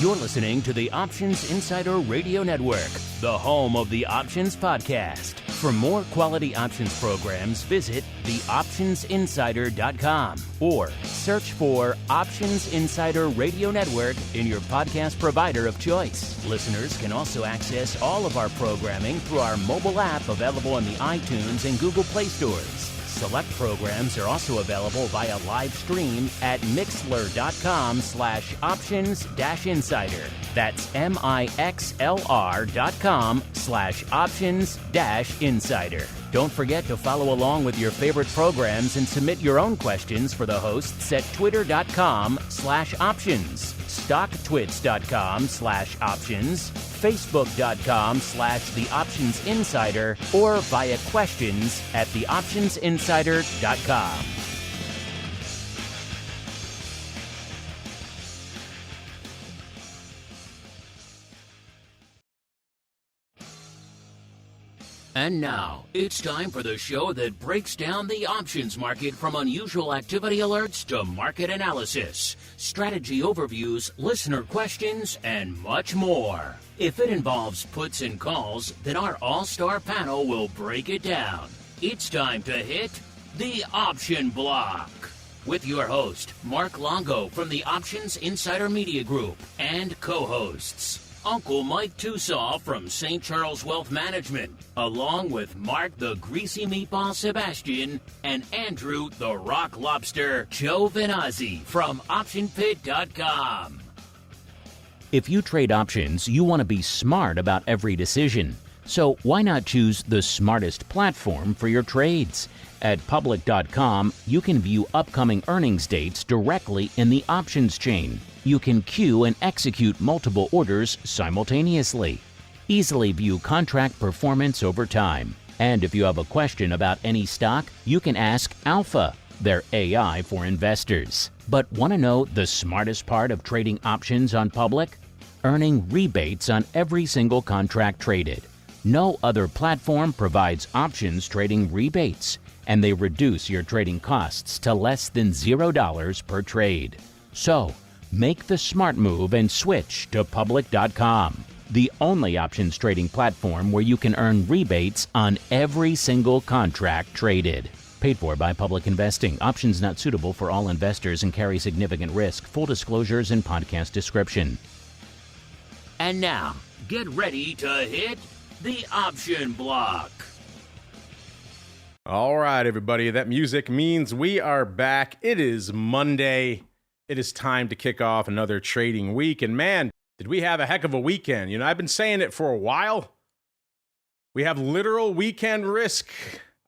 You're listening to the Options Insider Radio Network, the home of the Options Podcast. For more quality options programs, visit theoptionsinsider.com or search for Options Insider Radio Network in your podcast provider of choice. Listeners can also access all of our programming through our mobile app available in the iTunes and Google Play stores. Select programs are also available via live stream at mixlr.com/options-insider. That's mixlr.com/options-insider. Don't forget to follow along with your favorite programs and submit your own questions for the hosts at twitter.com/options, stocktwits.com/options, facebook.com/theoptionsinsider, or via questions at theoptionsinsider.com. And now, it's time for the show that breaks down the options market from unusual activity alerts to market analysis, strategy overviews, listener questions, and much more. If it involves puts and calls, then our all-star panel will break it down. It's time to hit the Option Block with your host, Mark Longo from the Options Insider Media Group, and co-hosts Uncle Mike Tosaw from St. Charles Wealth Management, along with Mark the Greasy Meatball Sebastian and Andrew the Rock Lobster Giovinazzi from OptionPit.com. If you trade options, you want to be smart about every decision. So why not choose the smartest platform for your trades? At public.com, you can view upcoming earnings dates directly in the options chain. You can queue and execute multiple orders simultaneously. Easily view contract performance over time. And if you have a question about any stock, you can ask Alpha, their AI for investors. But want to know the smartest part of trading options on Public? Earning rebates on every single contract traded. No other platform provides options trading rebates, and they reduce your trading costs to less than $0 per trade. So, make the smart move and switch to public.com, the only options trading platform where you can earn rebates on every single contract traded. Paid for by Public Investing. Options not suitable for all investors and carry significant risk. Full disclosures in podcast description. And now, get ready to hit the Option Block. All right, everybody. That music means we are back. It is Monday. It is time to kick off another trading week. And man, did we have a heck of a weekend. You know, I've been saying it for a while. We have literal weekend risk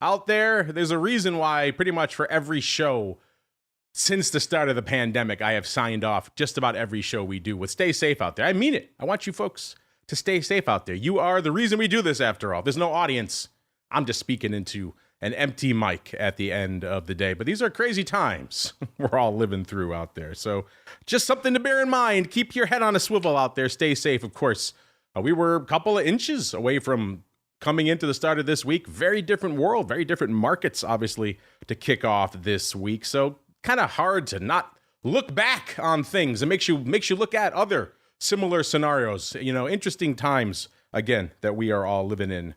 out there. There's a reason why pretty much for every show since the start of the pandemic, I have signed off just about every show we do with stay safe out there. I mean it. I want you folks to stay safe out there. You are the reason we do this after all. There's no audience. I'm just speaking into an empty mic at the end of the day. But these are crazy times we're all living through out there. So just something to bear in mind. Keep your head on a swivel out there. Stay safe. Of course, we were a couple of inches away from coming into the start of this week. Very different world, very different markets, obviously, to kick off this week. So kind of hard to not look back on things. It makes you look at other similar scenarios. You know, interesting times, again, that we are all living in.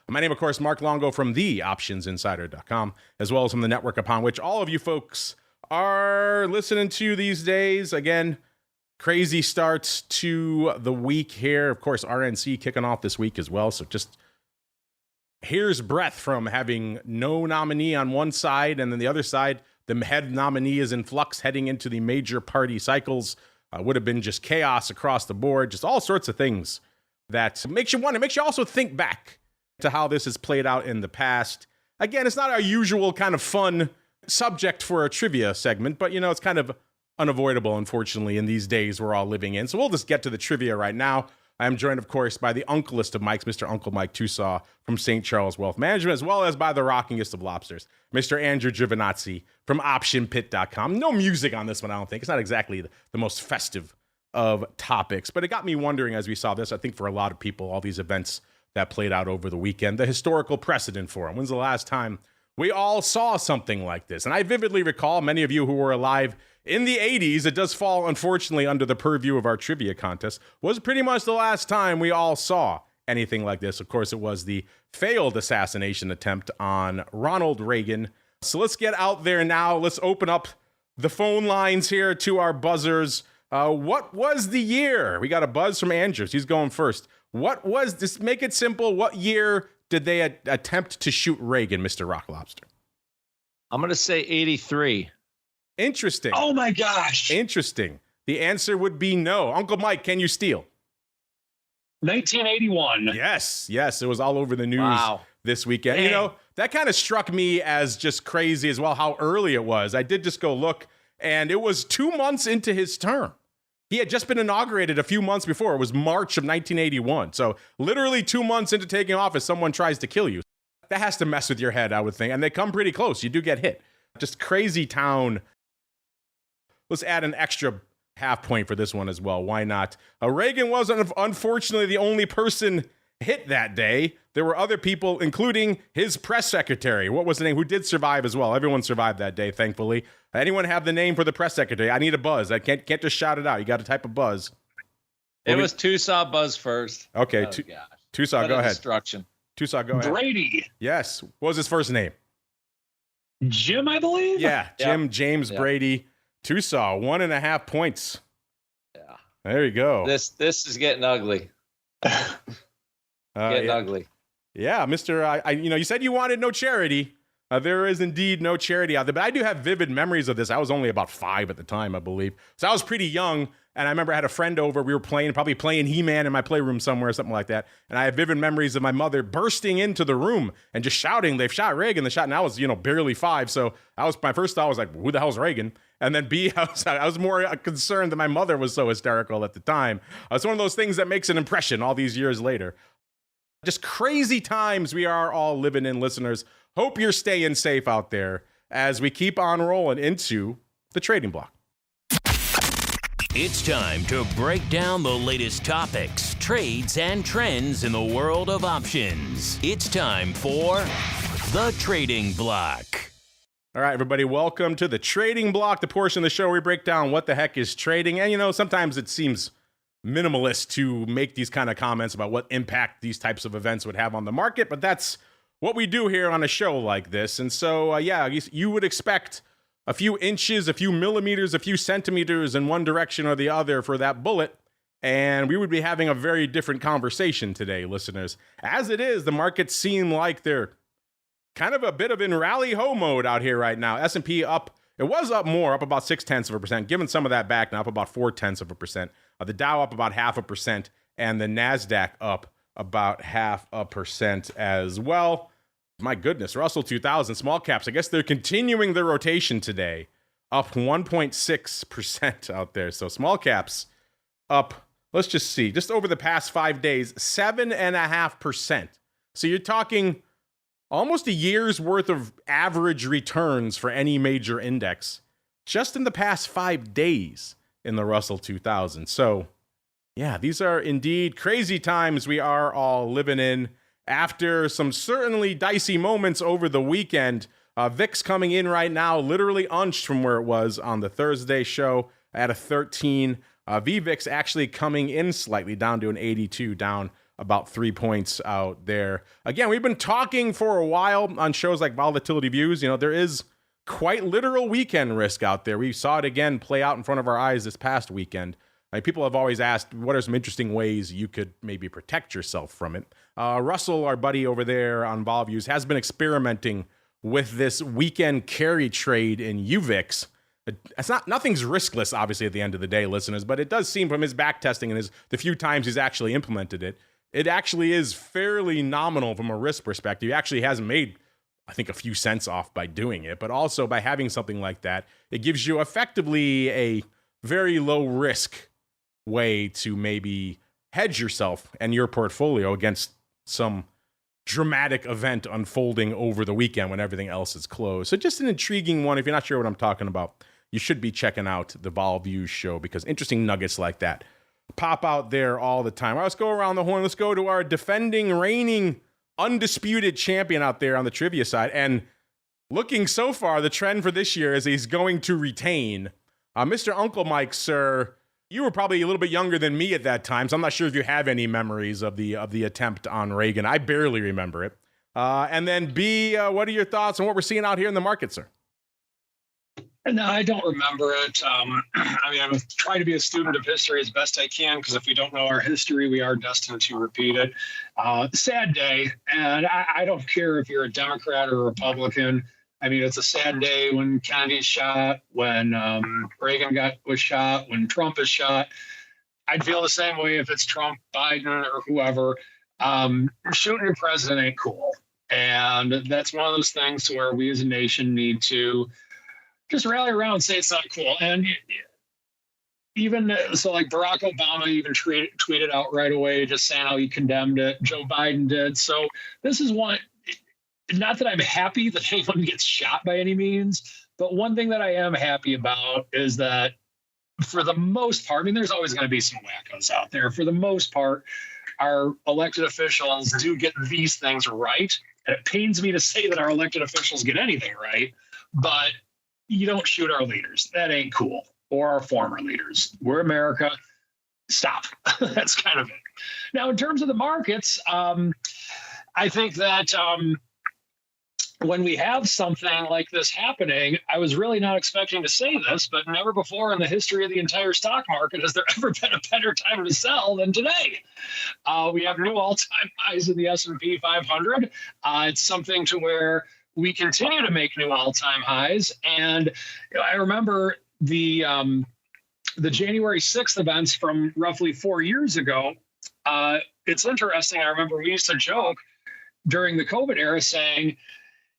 My name, of course, Mark Longo from theoptionsinsider.com, as well as from the network upon which all of you folks are listening to these days. Again, crazy starts to the week here. Of course, RNC kicking off this week as well. So just here's breath from having no nominee on one side, and then the other side, the head nominee is in flux heading into the major party cycles. Would have been just chaos across the board, just all sorts of things that makes you wonder, makes you also think back to how this has played out in the past. Again, it's not our usual kind of fun subject for a trivia segment, but, you know, it's kind of unavoidable, unfortunately, in these days we're all living in. So we'll just get to the trivia right now. I am joined, of course, by the uncleest of Mikes, Mr. Uncle Mike Tosaw from St. Charles Wealth Management, as well as by the rockingest of lobsters, Mr. Andrew Giovinazzi from OptionPit.com. No music on this one, I don't think. It's not exactly the most festive of topics, but it got me wondering as we saw this. I think for a lot of people, all these events that played out over the weekend, the historical precedent for them. When's the last time we all saw something like this? And I vividly recall, many of you who were alive in the 80s, it does fall, unfortunately, under the purview of our trivia contest, was pretty much the last time we all saw anything like this. Of course, it was the failed assassination attempt on Ronald Reagan. So let's get out there now. Let's open up the phone lines here to our buzzers. What was the year? We got a buzz from Andrews. He's going first. What was this? Make it simple. What year did they attempt to shoot Reagan, Mr. Rock Lobster? I'm going to say 83. Interesting. Oh my gosh. Interesting. The answer would be no. Uncle Mike, can you steal? 1981. Yes. It was all over the news this weekend. Dang. You know, that kind of struck me as just crazy as well, how early it was. I did just go look, and it was 2 months into his term. He had just been inaugurated a few months before. It was March of 1981. So literally 2 months into taking office, someone tries to kill you. That has to mess with your head, I would think. And they come pretty close. You do get hit. Just crazy town. Let's add an extra half point for this one as well. Why not? Reagan wasn't, unfortunately, the only person hit that day. There were other people, including his press secretary. What was the name? Who did survive as well. Everyone survived that day, thankfully. Anyone have the name for the press secretary? I need a buzz. I can't just shout it out. You got to type a buzz. It was Tosaw buzz first. Okay, Tosaw, go ahead. Destruction. Tosaw, go ahead. Brady. Yes. What was his first name? Jim, I believe. Yeah, Jim James Brady. Tosaw, 1.5 points. Yeah. There you go. This is getting ugly. Getting ugly. Yeah, Mr. You said you wanted no charity. There is indeed no charity out there, but I do have vivid memories of this. I was only about 5 at the time, I believe. So I was pretty young, and I remember I had a friend over. We were probably playing He-Man in my playroom somewhere or something like that. And I have vivid memories of my mother bursting into the room and just shouting, "They've shot Reagan!" And I was, barely 5. So my first thought was like, "Who the hell's Reagan?" And then B, I was more concerned that my mother was so hysterical at the time. It's one of those things that makes an impression all these years later. Just crazy times we are all living in, listeners. Hope you're staying safe out there as we keep on rolling into the trading block. It's time to break down the latest topics, trades, and trends in the world of options. It's time for the trading block. All right, everybody, welcome to the trading block, the portion of the show where we break down what the heck is trading. And, sometimes it seems minimalist to make these kind of comments about what impact these types of events would have on the market, but that's what we do here on a show like this. And so, you would expect a few inches, a few millimeters, a few centimeters in one direction or the other for that bullet, and we would be having a very different conversation today, listeners. As it is, the markets seem like they're kind of a bit of in rally-ho mode out here right now. S&P up. It was up more, up about 0.6%, giving some of that back now, up about 0.4%. The Dow up about 0.5%, and the NASDAQ up about 0.5% as well. My goodness, Russell 2000 small caps, I guess they're continuing their rotation today, up 1.6% out there. So small caps up, let's just see, just over the past 5 days, 7.5%. So you're talking almost a year's worth of average returns for any major index just in the past 5 days in the Russell 2000. So, yeah, these are indeed crazy times we are all living in after some certainly dicey moments over the weekend. VIX coming in right now, literally unched from where it was on the Thursday show at a 13. VVIX actually coming in slightly down to an 82, down about 3 points out there. Again, we've been talking for a while on shows like Volatility Views. There is quite literal weekend risk out there. We saw it again play out in front of our eyes this past weekend. People have always asked, what are some interesting ways you could maybe protect yourself from it? Russell, our buddy over there on Vol Views, has been experimenting with this weekend carry trade in UVIX. Nothing's riskless, obviously, at the end of the day, listeners, but it does seem from his back testing and the few times he's actually implemented it, it actually is fairly nominal from a risk perspective. He actually hasn't made, I think, a few cents off by doing it, but also by having something like that, it gives you effectively a very low risk way to maybe hedge yourself and your portfolio against some dramatic event unfolding over the weekend when everything else is closed. So just an intriguing one. If you're not sure what I'm talking about, you should be checking out the Vol Views show because interesting nuggets like that pop out there all the time. All right, let's go around the horn. Let's go to our defending, reigning, undisputed champion out there on the trivia side. And looking so far, the trend for this year is he's going to retain Mr. Uncle Mike, sir, you were probably a little bit younger than me at that time, so I'm not sure if you have any memories of the attempt on Reagan. I barely remember it. And then B, what are your thoughts on what we're seeing out here in the market, sir? No, I don't remember it. I mean, I'm trying to be a student of history as best I can, because if we don't know our history, we are destined to repeat it. Sad day, and I don't care if you're a Democrat or a Republican. I mean, it's a sad day when Kennedy's shot, when Reagan was shot, when Trump is shot. I'd feel the same way if it's Trump, Biden, or whoever. Shooting your president ain't cool. And that's one of those things where we as a nation need to just rally around and say it's not cool. And even so, like Barack Obama even tweeted out right away, just saying how he condemned it. Joe Biden did. So this is one, not that I'm happy that anyone gets shot by any means, but one thing that I am happy about is that for the most part, I mean, there's always going to be some wackos out there. For the most part, our elected officials do get these things right. And it pains me to say that our elected officials get anything right, but you don't shoot our leaders. That ain't cool. Or our former leaders. We're America. Stop. That's kind of it. Now, in terms of the markets, I think that when we have something like this happening, I was really not expecting to say this, but never before in the history of the entire stock market has there ever been a better time to sell than today. We have new all-time highs in the S&P 500. It's something to where we continue to make new all-time highs. And I remember the January 6th events from roughly 4 years ago. It's interesting. I remember we used to joke during the COVID era saying,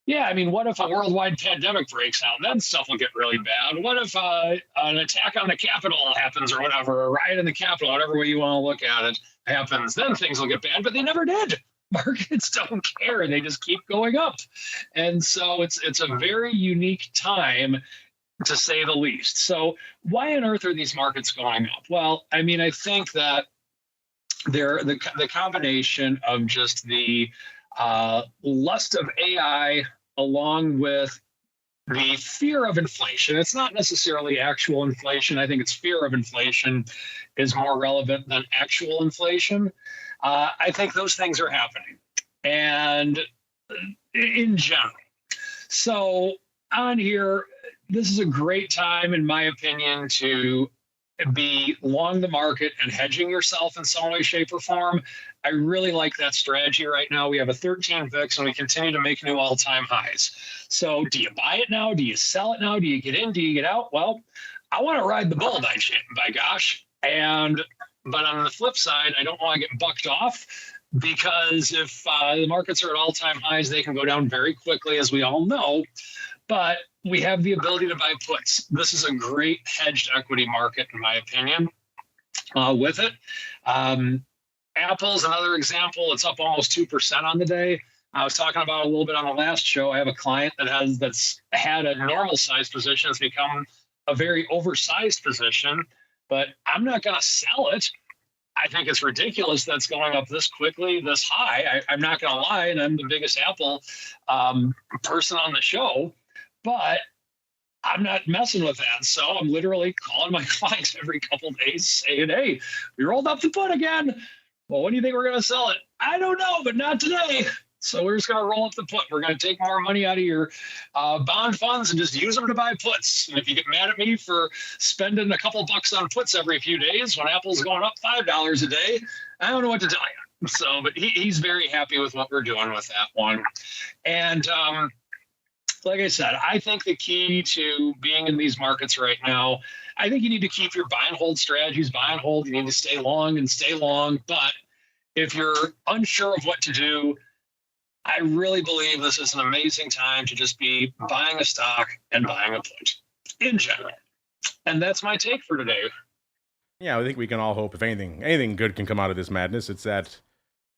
yeah, I mean, what if a worldwide pandemic breaks out? Then stuff will get really bad. What if an attack on the Capitol happens or whatever, a riot in the Capitol, whatever way you want to look at it, happens? Then things will get bad, but they never did. Markets don't care. They just keep going up. And so it's a very unique time, to say the least. So why on earth are these markets going up? Well, I mean, I think that they're the combination of just the lust of AI along with the fear of inflation. It's not necessarily actual inflation. I think it's fear of inflation is more relevant than actual inflation. I think those things are happening, and in general. So on here, this is a great time, in my opinion, to be long the market and hedging yourself in some way, shape, or form. I really like that strategy right now. We have a 13 VIX, and we continue to make new all-time highs. So do you buy it now? Do you sell it now? Do you get in? Do you get out? Well, I want to ride the bull, by gosh. But on the flip side, I don't want to get bucked off, because if the markets are at all-time highs, they can go down very quickly, as we all know. But we have the ability to buy puts. This is a great hedged equity market, in my opinion, with it. Apple's another example. It's up almost 2% on the day. I was talking about a little bit on the last show. I have a client that's had a normal size position. It's become a very oversized position, but I'm not going to sell it. I think it's ridiculous that's going up this quickly, this high. I'm not going to lie, and I'm the biggest Apple person on the show, but I'm not messing with that. So I'm literally calling my clients every couple of days saying, hey, we rolled up the put again. Well, when do you think we're going to sell it? I don't know, but not today. So we're just going to roll up the put. We're going to take more money out of your bond funds and just use them to buy puts. And if you get mad at me for spending a couple bucks on puts every few days when Apple's going up $5 a day, I don't know what to tell you. So, but he's very happy with what we're doing with that one. And like I said, I think the key to being in these markets right now, I think you need to keep your buy and hold strategies, buy and hold. You need to stay long and stay long. But if you're unsure of what to do, I really believe this is an amazing time to just be buying a stock and buying a put in general. And that's my take for today. Yeah, I think we can all hope if anything good can come out of this madness, it's that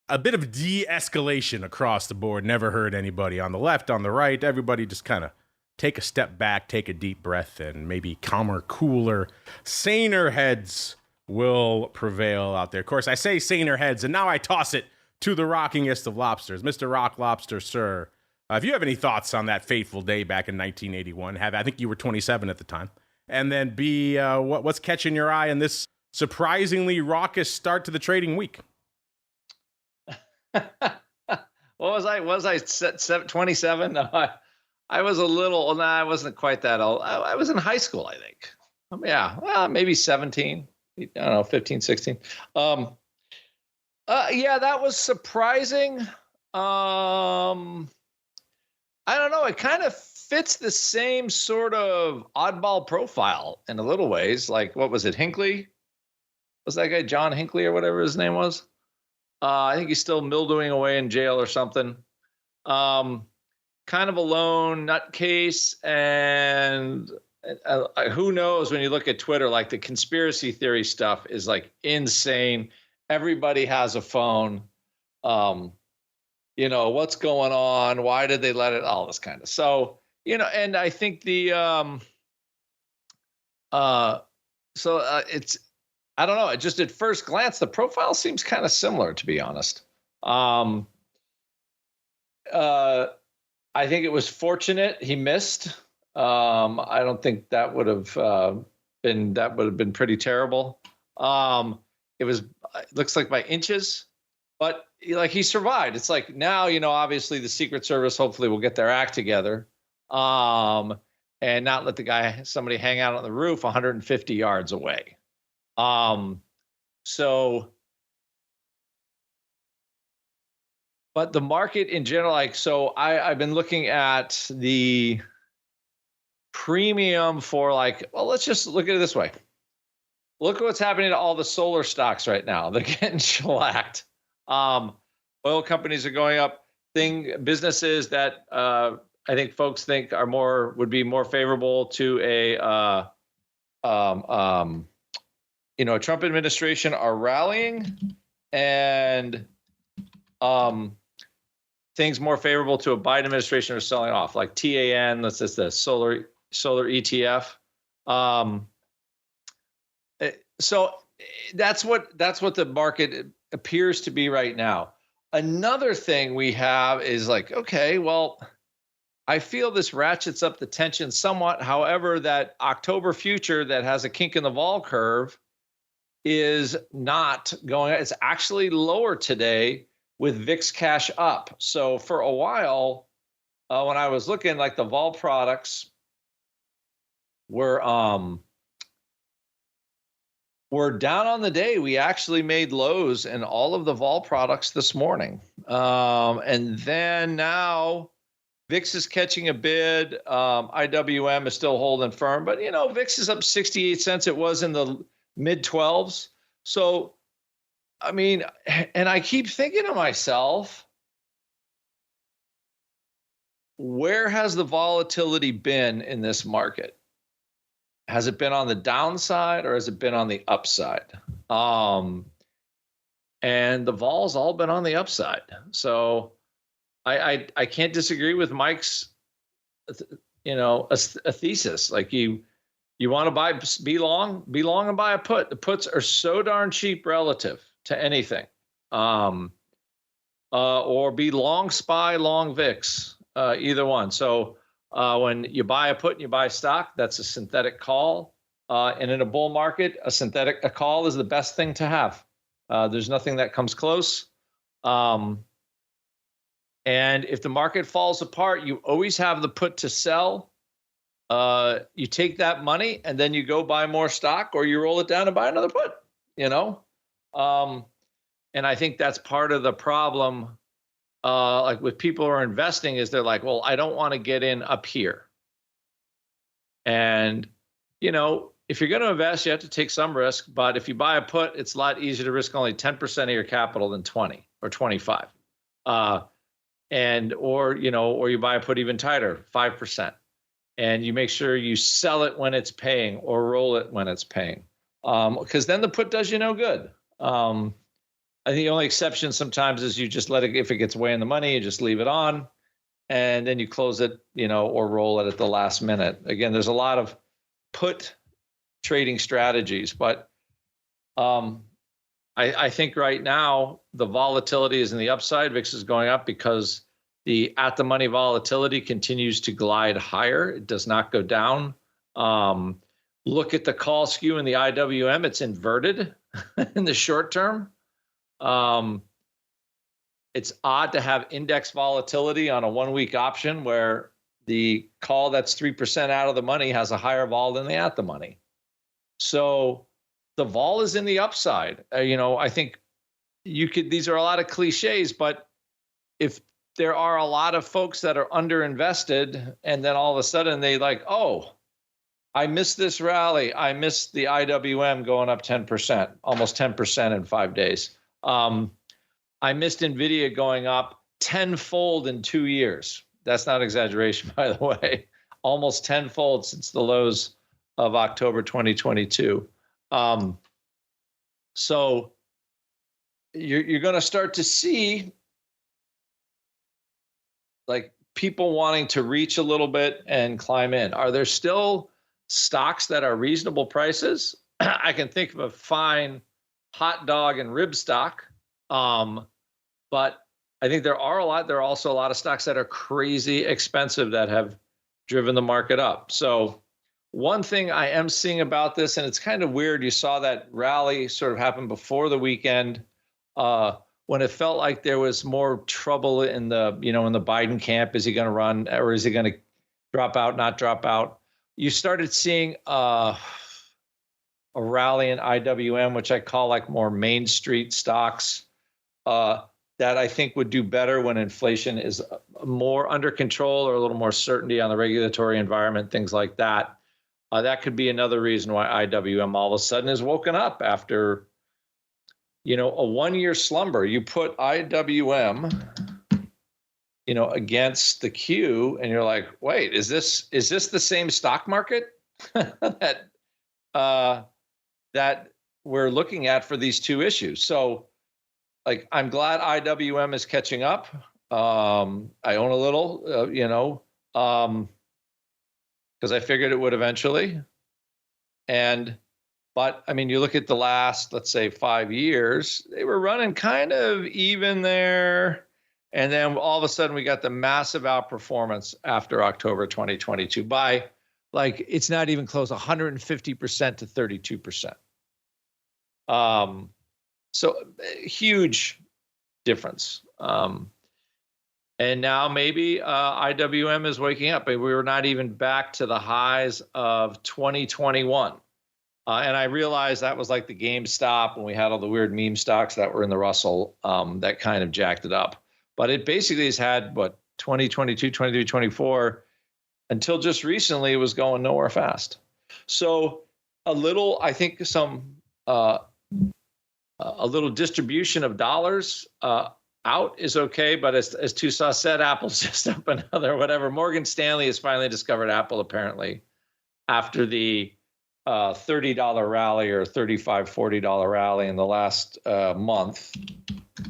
a bit of de-escalation across the board never hurt anybody. On the left, on the right, everybody just kind of take a step back, take a deep breath, and maybe calmer, cooler, saner heads will prevail out there. Of course, I say saner heads, and now I toss it to the rockingest of lobsters. Mr. Rock Lobster, sir, if you have any thoughts on that fateful day back in 1981, I think you were 27 at the time. And then B, what's catching your eye in this surprisingly raucous start to the trading week? What was I? Was I 27? No, I was a little. Nah, I wasn't quite that old. I was in high school, I think. Yeah, well, maybe 17. I don't know, 15, 16. Yeah, that was surprising. I don't know. It kind of fits the same sort of oddball profile in a little ways. Like, what was it? Hinckley? Was that guy John Hinckley or whatever his name was? I think he's still mildewing away in jail or something. Kind of a lone nutcase, and who knows when you look at Twitter, like the conspiracy theory stuff is like insane. Everybody has a phone. What's going on? Why did they let it? All this kind of. So, and I think it's, I don't know. It just at first glance, the profile seems kind of similar, to be honest. I think it was fortunate he missed. I don't think that would have been pretty terrible. It looks like by inches, but like he survived. It's like now, obviously the Secret Service hopefully will get their act together, and not let somebody hang out on the roof 150 yards away. But the market in general, I've been looking at the premium for let's just look at it this way. Look at what's happening to all the solar stocks right now. They're getting shellacked. Oil companies are going up. Businesses that I think folks think would be more favorable to a Trump administration are rallying, and things more favorable to a Biden administration are selling off, like TAN. That's just the solar ETF. So that's what the market appears to be right now. Another thing we have is okay, well, I feel this ratchets up the tension somewhat. However, that October future that has a kink in the vol curve is not going. It's actually lower today with VIX cash up. So for a while, when I was looking, the vol products were down on the day. We actually made lows in all of the vol products this morning. And then now VIX is catching a bid. IWM is still holding firm, but VIX is up 68 cents. It was in the mid 12s. So, I mean, and I keep thinking to myself, where has the volatility been in this market? Has it been on the downside or has it been on the upside? And the vol's all been on the upside. So I can't disagree with Mike's, a thesis. Like you want to be long and buy a put. The puts are so darn cheap relative to anything. Or be long SPY, long VIX, either one. So when you buy a put and you buy stock, that's a synthetic call. And in a bull market, a call is the best thing to have. There's nothing that comes close. And if the market falls apart, you always have the put to sell. You take that money and then you go buy more stock, or you roll it down and buy another put, and I think that's part of the problem. With people who are investing is they're like, well, I don't want to get in up here. And, if you're going to invest, you have to take some risk, but if you buy a put, it's a lot easier to risk only 10% of your capital than 20 or 25. Or you buy a put even tighter, 5%. And you make sure you sell it when it's paying or roll it when it's paying. Because then the put does you no good. I think the only exception sometimes is you just let it, if it gets way in the money, you just leave it on and then you close it, or roll it at the last minute. Again, there's a lot of put trading strategies, but I think right now the volatility is in the upside. VIX is going up because the at the money volatility continues to glide higher. It does not go down. look at the call skew in the IWM, it's inverted in the short term. It's odd to have index volatility on a 1-week option where the call that's 3% out of the money has a higher vol than the at the money. So the vol is in the upside. I think these are a lot of cliches, but if there are a lot of folks that are underinvested and then all of a sudden they I missed this rally. I missed the IWM going up 10%, almost 10% in 5 days. I missed NVIDIA going up tenfold in 2 years. That's not exaggeration, by the way. Almost tenfold since the lows of October 2022. So you're going to start to see people wanting to reach a little bit and climb in. Are there still stocks that are reasonable prices? I can think of a fine hot dog and rib stock. But I think there are also a lot of stocks that are crazy expensive that have driven the market up. So one thing I am seeing about this, and it's kind of weird, you saw that rally sort of happen before the weekend, when it felt like there was more trouble in the Biden camp. Is he going to run, or is he going to drop out, not drop out? You started seeing a rally in IWM, which I call more Main Street stocks, that I think would do better when inflation is more under control or a little more certainty on the regulatory environment, things like that. That could be another reason why IWM all of a sudden is woken up after, a 1-year slumber. You put IWM, against the Q, and you're like, wait, is this the same stock market that we're looking at for these two issues? So, I'm glad IWM is catching up. I own a little, because I figured it would eventually. But you look at the last, let's say 5 years, they were running kind of even there. And then all of a sudden we got the massive outperformance after October 2022 by it's not even close, 150% to 32%. So huge difference. And now maybe IWM is waking up. We were not even back to the highs of 2021. And I realized that was like the GameStop when we had all the weird meme stocks that were in the Russell that kind of jacked it up. But it basically has had, 2022, 23, 24, until just recently, it was going nowhere fast. So a little distribution of dollars out is okay, but as Tosaw said, Apple's just up another whatever. Morgan Stanley has finally discovered Apple, apparently, after the $30 rally or $35, $40 rally in the last month.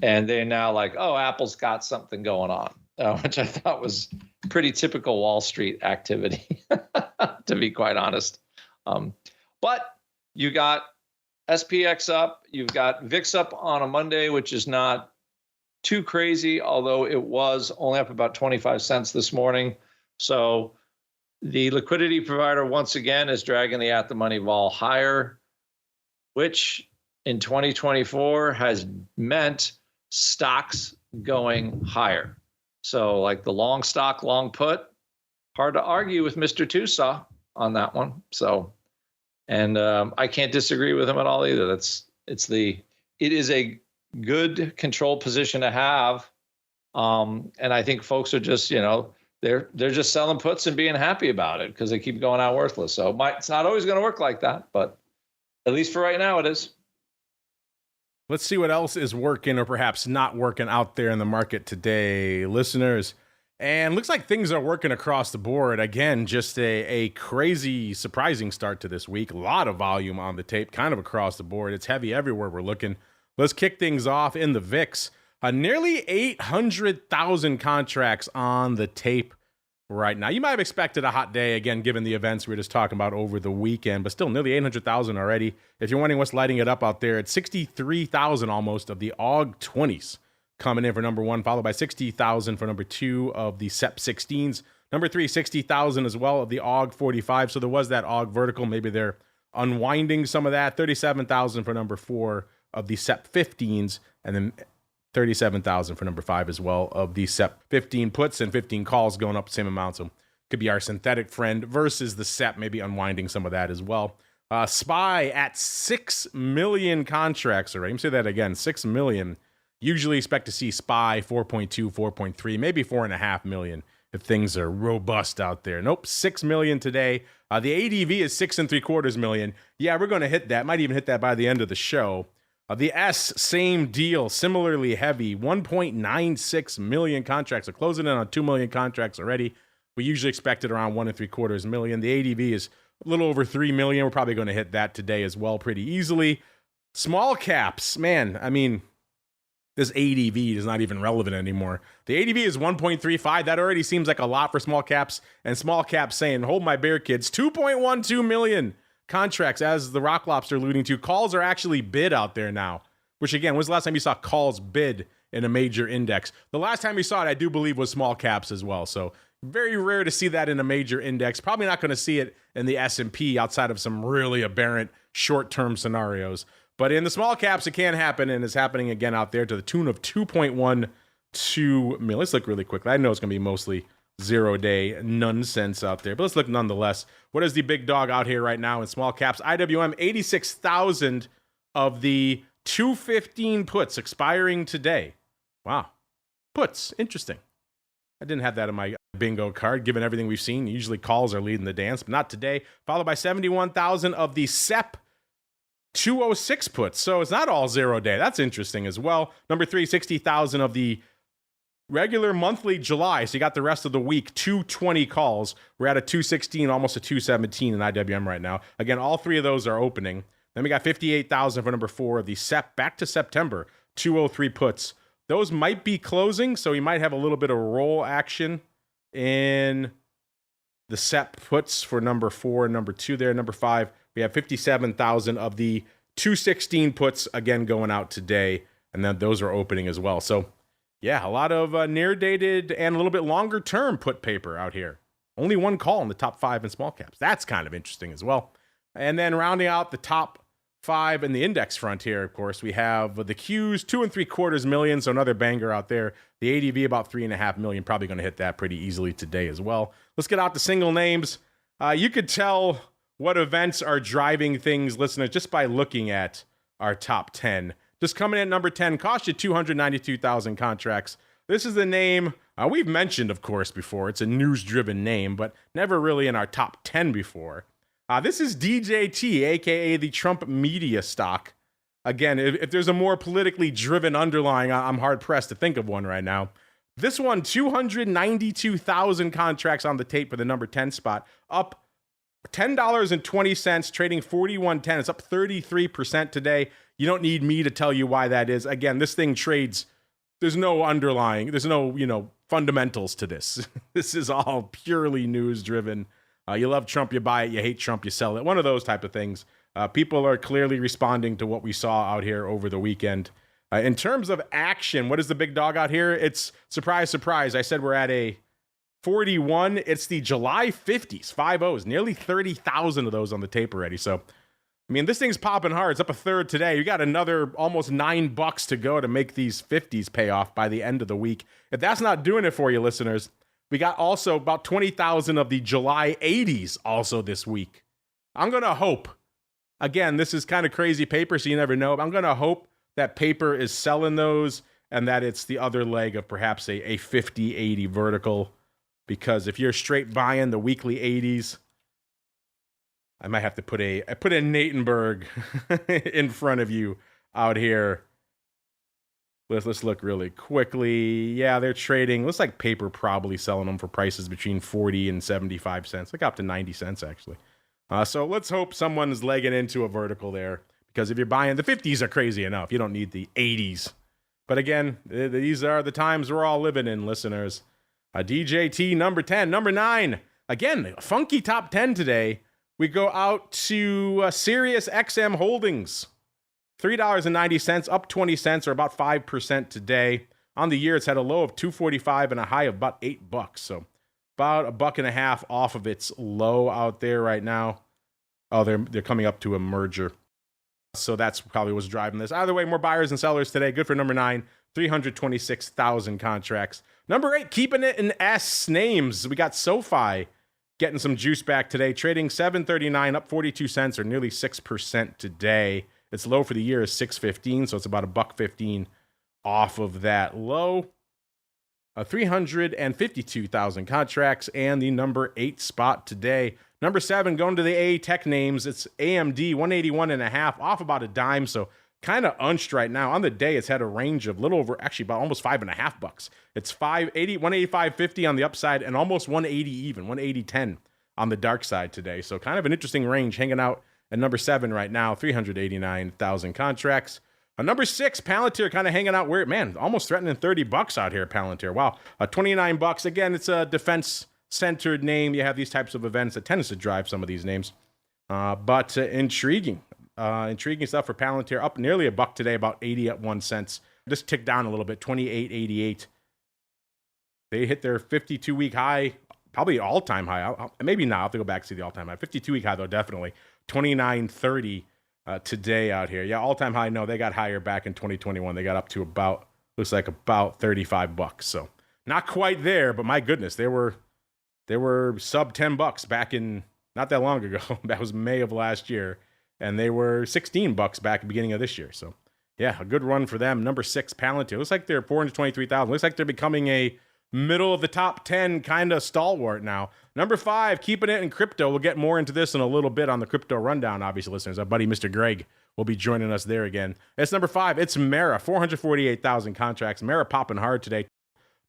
And they're now Apple's got something going on, which I thought was pretty typical Wall Street activity, to be quite honest. But you got SPX up, you've got VIX up on a Monday, which is not too crazy, although it was only up about 25 cents this morning. So the liquidity provider once again is dragging the at-the-money vol higher, which in 2024 has meant stocks going higher. So the long stock, long put, hard to argue with Mr. Tosaw on that one. So, and I can't disagree with him at all either. It is a good control position to have. And I think folks are just, they're just selling puts and being happy about it because they keep going out worthless. So it's not always going to work like that, but at least for right now it is. Let's see what else is working or perhaps not working out there in the market today, listeners. And looks like things are working across the board. Again, just a crazy, surprising start to this week. A lot of volume on the tape, kind of across the board. It's heavy everywhere we're looking. Let's kick things off in the VIX. Nearly 800,000 contracts on the tape right now. You might have expected a hot day, again, given the events we were just talking about over the weekend, but still nearly 800,000 already. If you're wondering what's lighting it up out there, it's 63,000 almost of the AUG 20s coming in for number one, followed by 60,000 for number two of the SEP 16s. Number three, 60,000 as well of the AUG 45. So there was that AUG vertical. Maybe they're unwinding some of that. 37,000 for number 4 of the SEP 15s, and then 37,000 for number 5 as well of the SEP 15 puts and 15 calls going up the same amount. So could be our synthetic friend versus the SEP, maybe unwinding some of that as well. SPY at 6 million contracts already. Let me say that again, 6 million. Usually expect to see SPY 4.2, 4.3, maybe 4.5 million if things are robust out there. Nope, 6 million today. The ADV is 6.75 million. Yeah, we're going to hit that. Might even hit that by the end of the show. The S, same deal, similarly heavy, 1.96 million contracts. So closing in on 2 million contracts already. We usually expect it around 1.75 million. The ADV is a little over 3 million. We're probably going to hit that today as well pretty easily. Small caps, man, I mean, this ADV is not even relevant anymore. The ADV is 1.35. That already seems like a lot for small caps. And small caps saying, hold my bear, kids. 2.12 million contracts, as the Rock Lobster alluding to. Calls are actually bid out there now. Which, again, when's the last time you saw calls bid in a major index? The last time you saw it, I do believe, was small caps as well. So very rare to see that in a major index. Probably not going to see it in the S&P outside of some really aberrant short-term scenarios. But in the small caps, it can happen, and it's happening again out there to the tune of 2.12 million. Let's look really quickly. I know it's going to be mostly zero-day nonsense out there, but let's look nonetheless. What is the big dog out here right now in small caps? IWM, 86,000 of the 215 puts expiring today. Wow. Puts. Interesting. I didn't have that in my bingo card, given everything we've seen. Usually calls are leading the dance, but not today. Followed by 71,000 of the SEP 206 puts. So it's not all 0 day. That's interesting as well. Number 3, 60,000 of the regular monthly July. So you got the rest of the week, 220 calls. We're at a 216, almost a 217 in IWM right now. Again, all 3 of those are opening. Then we got 58,000 for number 4 of the SEP back to September, 203 puts. Those might be closing, so you might have a little bit of roll action in the SEP puts for number 4 and number 2 there. Number 5, we have 57,000 of the 216 puts, again, going out today, and then those are opening as well. So, yeah, a lot of near-dated and a little bit longer-term put paper out here. Only one call in the top 5 in small caps. That's kind of interesting as well. And then rounding out the top 5 in the index front here, of course, we have the Qs, 2.75 million, so another banger out there. The ADV, about 3.5 million, probably going to hit that pretty easily today as well. Let's get out the single names. You could tell what events are driving things, listeners, just by looking at our top 10. Just coming in at number 10, cost you 292,000 contracts. This is the name we've mentioned, of course, before. It's a news-driven name, but never really in our top 10 before. This is DJT, a.k.a. the Trump media stock. Again, if there's a more politically driven underlying, I'm hard-pressed to think of one right now. This one, 292,000 contracts on the tape for the number 10 spot, up $10.20, trading 41.10. It's up 33% today. You don't need me to tell you why that is. Again, this thing trades. There's no underlying. There's no, fundamentals to this. This is all purely news driven. You love Trump, you buy it. You hate Trump, you sell it. One of those type of things. People are clearly responding to what we saw out here over the weekend. In terms of action, what is the big dog out here? It's surprise, surprise. I said we're at a 41. It's the July 50s, 5-0s, nearly 30,000 of those on the tape already. So, I mean, this thing's popping hard. It's up a third today. You got another almost $9 to go to make these 50s pay off by the end of the week. If that's not doing it for you, listeners, we got also about 20,000 of the July 80s also this week. I'm going to hope, again, this is kind of crazy paper, so you never know, but I'm going to hope that paper is selling those and that it's the other leg of perhaps a 50-80 vertical. Because if you're straight buying the weekly 80s, I might have to put a Natenberg in front of you out here. Let's look really quickly. Yeah, they're trading. Looks like paper probably selling them for prices between 40 and 75 cents. Like up to 90 cents, actually. So let's hope someone's legging into a vertical there. Because if you're buying, the 50s are crazy enough. You don't need the 80s. But again, these are the times we're all living in, listeners. DJT number 10. Number 9. Again, a funky top 10 today. We go out to Sirius XM Holdings. $3.90, up 20 cents, or about 5% today. On the year, it's had a low of $2.45 and a high of about $8. So about $1.50 off of its low out there right now. Oh, they're coming up to a merger. So that's probably what's driving this. Either way, more buyers and sellers today. Good for number 9, 326,000 contracts. Number 8, keeping it in S names. We got SoFi getting some juice back today, trading $7.39, up 42 cents or nearly 6% today. Its low for the year is $6.15, so it's about $1.15 off of that low. 352,000 contracts, and the number 8 spot today. Number 7, going to the A tech names, it's AMD, 181.5, off about a dime, so kind of unched right now. On the day, it's had a range of little over, actually about almost $5.50. It's 185.50 on the upside, and almost 180 even, 180.10 on the dark side today. So kind of an interesting range hanging out at number 7 right now, 389,000 contracts. Number 6, Palantir, kind of hanging out where, man, almost threatening $30 out here, Palantir. Wow, $29. Again, it's a defense-centered name. You have these types of events that tends to drive some of these names. But intriguing. Intriguing stuff for Palantir. Up nearly $1 today, about 81 cents. Just ticked down a little bit, 28.88. They hit their 52-week high, probably all-time high. Maybe not. I'll have to go back to see the all-time high. 52-week high, though, definitely. 29.30. Today out here. Yeah, all-time high. No, they got higher back in 2021. They got up to about $35. So not quite there, but my goodness, they were sub $10 back in not that long ago. That was May of last year, and they were $16 back at the beginning of this year. So yeah, a good run for them. Number 6, Palantir. Looks like they're 423,000. Looks like they're becoming a middle of the top 10 kind of stalwart now. Number 5, keeping it in crypto. We'll get more into this in a little bit on the crypto rundown, obviously, listeners. Our buddy Mr. Greg will be joining us there again. It's number 5. It's Mara, 448,000 contracts. Mara popping hard today.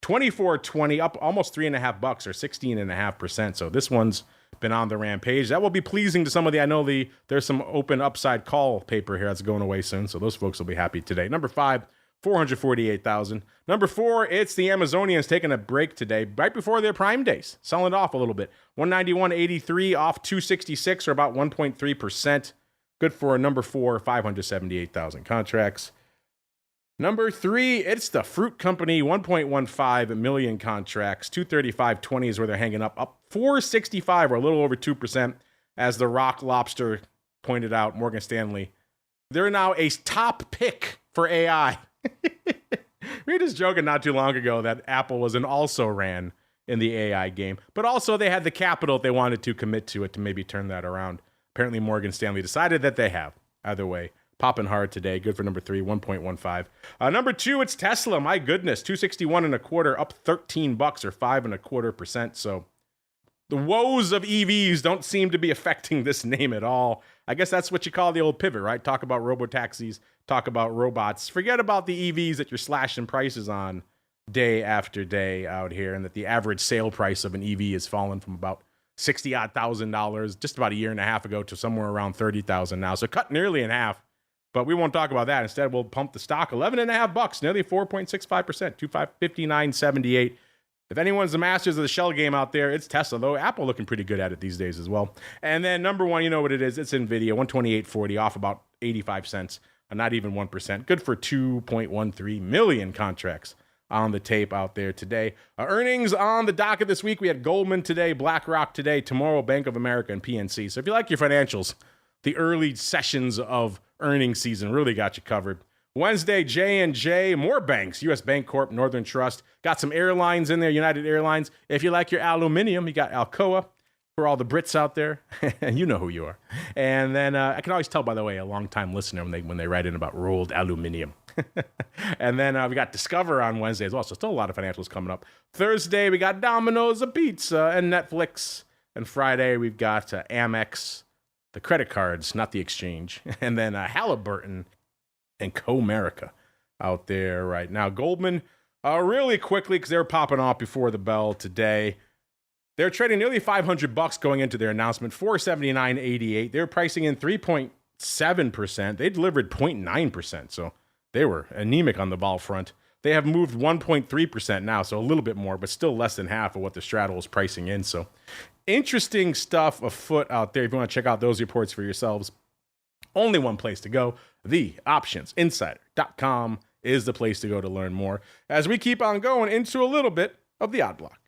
24.20, up almost $3.50 or 16.5%. So this one's been on the rampage. That will be pleasing to some of there's some open upside call paper here that's going away soon. So those folks will be happy today. Number 5, 448,000. Number 4, it's the Amazonians taking a break today, right before their prime days, selling it off a little bit. 191.83 off 266, or about 1.3%. Good for number 4, 578,000 contracts. Number 3, it's the Fruit Company, 1.15 million contracts. 235.20 is where they're hanging up 465, or a little over 2%. As the Rock Lobster pointed out, Morgan Stanley, they're now a top pick for AI. We were just joking not too long ago that Apple was an also-ran in the AI game, but also they had the capital if they wanted to commit to it to maybe turn that around. Apparently Morgan Stanley decided that they have. Either way, popping hard today. Good for number 3, 1.15. Number 2, it's Tesla. My goodness, 261.25, up $13 or 5.25%. So the woes of EVs don't seem to be affecting this name at all. I guess that's what you call the old pivot, right? Talk about robo-taxis, talk about robots. Forget about the EVs that you're slashing prices on day after day out here, and that the average sale price of an EV has fallen from about $60,000 just about a year and a half ago to somewhere around $30,000 now. So cut nearly in half, but we won't talk about that. Instead, we'll pump the stock $11.50, nearly 4.65%, 259.78. If anyone's the masters of the shell game out there, it's Tesla, though Apple looking pretty good at it these days as well. And then number 1, you know what it is. It's NVIDIA, 128.40, off about 85 cents, not even 1%. Good for 2.13 million contracts on the tape out there today. Earnings on the docket this week. We had Goldman today, BlackRock today, tomorrow Bank of America and PNC. So if you like your financials, the early sessions of earnings season really got you covered. Wednesday, J&J, more banks, U.S. Bancorp, Northern Trust. Got some airlines in there, United Airlines. If you like your aluminum, you got Alcoa for all the Brits out there. And you know who you are. And then I can always tell, by the way, a long-time listener when they write in about rolled aluminum. And then we got Discover on Wednesday as well. So still a lot of financials coming up. Thursday, we got Domino's, a Pizza, and Netflix. And Friday, we've got Amex, the credit cards, not the exchange. And then Halliburton and Comerica out there right now. Goldman, really quickly, because they were popping off before the bell today. They're trading nearly $500 going into their announcement, 479.88. They were pricing in 3.7%. They delivered 0.9%, so they were anemic on the ball front. They have moved 1.3% now, so a little bit more, but still less than half of what the straddle is pricing in. So interesting stuff afoot out there. If you want to check out those reports for yourselves, only one place to go. TheOptionsInsider.com is the place to go to learn more as we keep on going into a little bit of the Odd Block.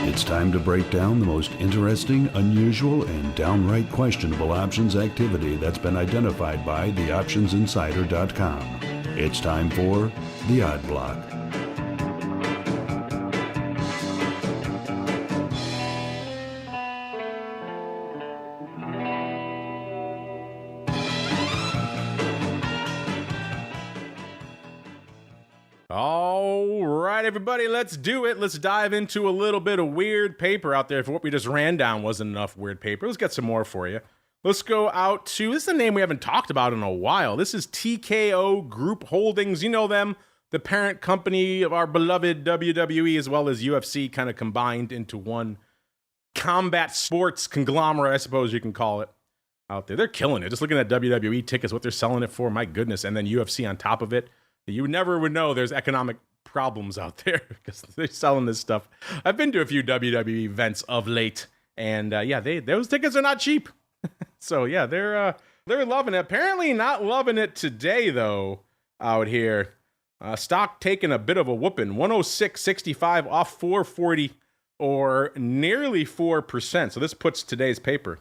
It's time to break down the most interesting, unusual, and downright questionable options activity that's been identified by theoptionsinsider.com. It's time for the Odd Block. All right, everybody, let's do it. Let's dive into a little bit of weird paper out there. If what we just ran down wasn't enough weird paper, let's get some more for you. Let's go out to, this is a name we haven't talked about in a while. This is TKO Group Holdings. You know them, the parent company of our beloved WWE as well as UFC kind of combined into one combat sports conglomerate, I suppose you can call it, out there. They're killing it. Just looking at WWE tickets, what they're selling it for, my goodness. And then UFC on top of it. You never would know there's economic problems out there because they're selling this stuff. I've been to a few WWE events of late, and those tickets are not cheap. So yeah, they're loving it. Apparently not loving it today though. Out here, stock taking a bit of a whooping, 106.65 off 440, or nearly 4%. So this puts today's paper